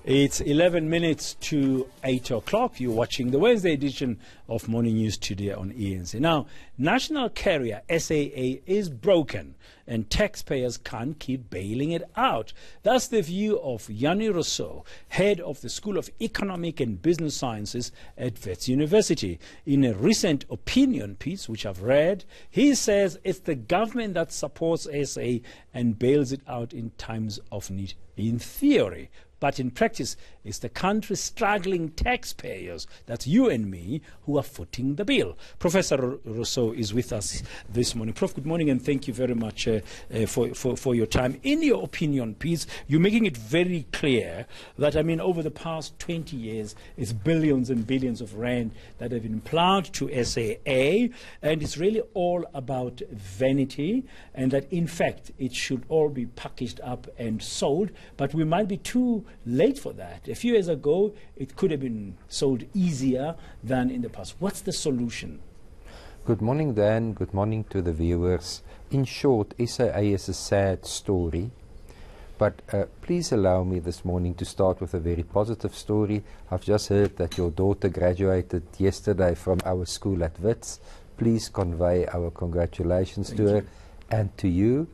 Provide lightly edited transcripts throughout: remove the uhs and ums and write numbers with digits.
It's 11 minutes to 8 o'clock. You're watching the Wednesday edition of Morning News today on ENC. Now, national carrier SAA is broken and taxpayers can't keep bailing it out. That's the view of Jannie Rossouw, head of the School of Economic and Business Sciences at Wits University. In a recent opinion piece, which I've read, he says it's the government that supports SAA and bails it out in times of need, in theory. But in practice, it's the country's struggling taxpayers, that's you and me, who are footing the bill. Professor Rossouw is with us this morning. Prof, good morning and thank you very much for your time. In your opinion piece, you're making it very clear that, over the past 20 years, it's billions and billions of rand that have been plowed to SAA, and it's really all about vanity, and that, in fact, it should all be packaged up and sold, but we might be too late for that. A few years ago, it could have been sold easier than in the past. What's the solution? Good morning, Dan. Good morning to the viewers. In short, SAA is a sad story, but please allow me this morning to start with a very positive story. I've just heard that your daughter graduated yesterday from our school at Wits. Please convey our congratulations to her and to you.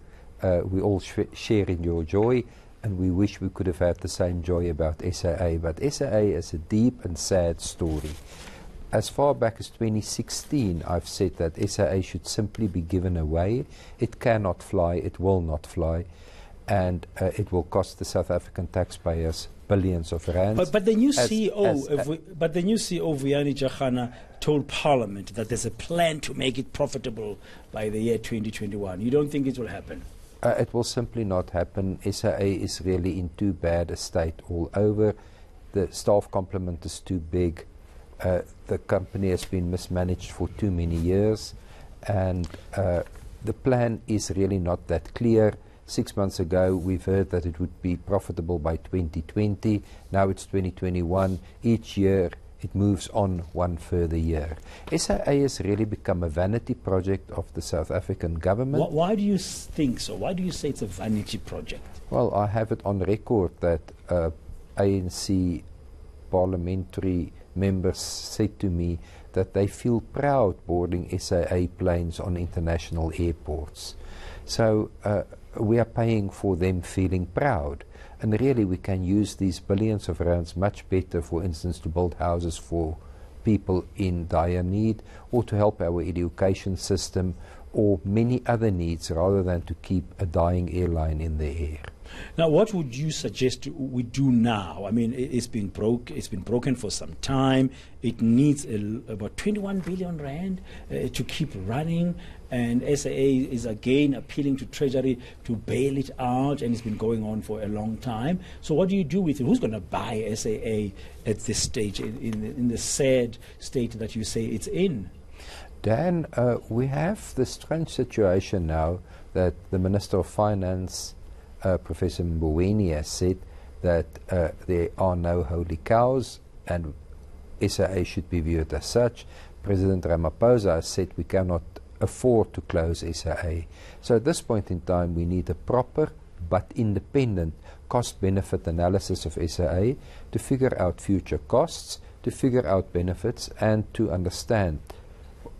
We all share in your joy, and we wish we could have had the same joy about SAA. But SAA is a deep and sad story. As far back as 2016, I've said that SAA should simply be given away. It cannot fly, it will not fly, and it will cost the South African taxpayers billions of rands. But the new CEO, Vuyani Jagana, told Parliament that there's a plan to make it profitable by the year 2021. You don't think it will happen? It will simply not happen. SAA is really in too bad a state all over. The staff complement is too big. The company has been mismanaged for too many years, and the plan is really not that clear. 6 months ago, we've heard that it would be profitable by 2020. Now it's 2021. Each year, it moves on one further year. SAA has really become a vanity project of the South African government. Why do you think so? Why do you say it's a vanity project? Well, I have it on record that ANC parliamentary members said to me that they feel proud boarding SAA planes on international airports. So we are paying for them feeling proud. And really, we can use these billions of rands much better, for instance, to build houses for people in dire need, or to help our education system, or many other needs, rather than to keep a dying airline in the air. Now, what would you suggest we do now? It's been broken for some time. It needs about 21 billion rand to keep running, and SAA is again appealing to Treasury to bail it out, and it's been going on for a long time. So what do you do with it? Who's going to buy SAA at this stage, in the sad state that you say it's in? Dan, we have this strange situation now that the Minister of Finance, Professor Mboweni, has said that there are no holy cows and SAA should be viewed as such. President Ramaphosa has said we cannot afford to close SAA. So at this point in time, we need a proper but independent cost-benefit analysis of SAA to figure out future costs, to figure out benefits, and to understand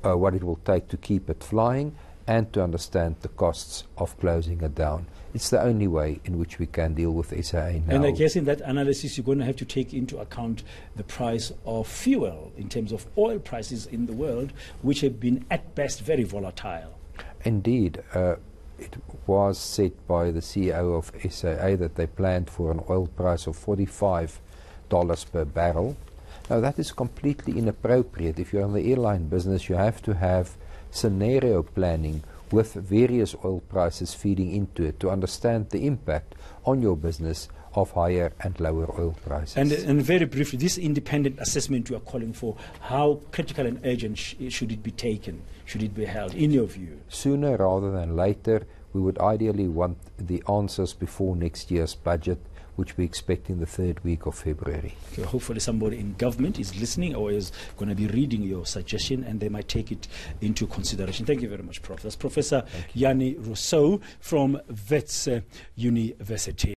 what it will take to keep it flying, and to understand the costs of closing it down. It's the only way in which we can deal with SAA now. And I guess in that analysis, you're going to have to take into account the price of fuel in terms of oil prices in the world, which have been at best very volatile. Indeed. It was said by the CEO of SAA that they planned for an oil price of $45 per barrel. Now, that is completely inappropriate. If you're in the airline business, you have to have scenario planning with various oil prices feeding into it to understand the impact on your business of higher and lower oil prices. And very briefly, this independent assessment you are calling for, how critical and urgent should it be taken, should it be held, in your view? Sooner rather than later. We would ideally want the answers before next year's budget, which we expect in the third week of February. Okay, hopefully somebody in government is listening or is going to be reading your suggestion, and they might take it into consideration. Thank you very much, Prof. That's Professor Jannie Rossouw from Wits University.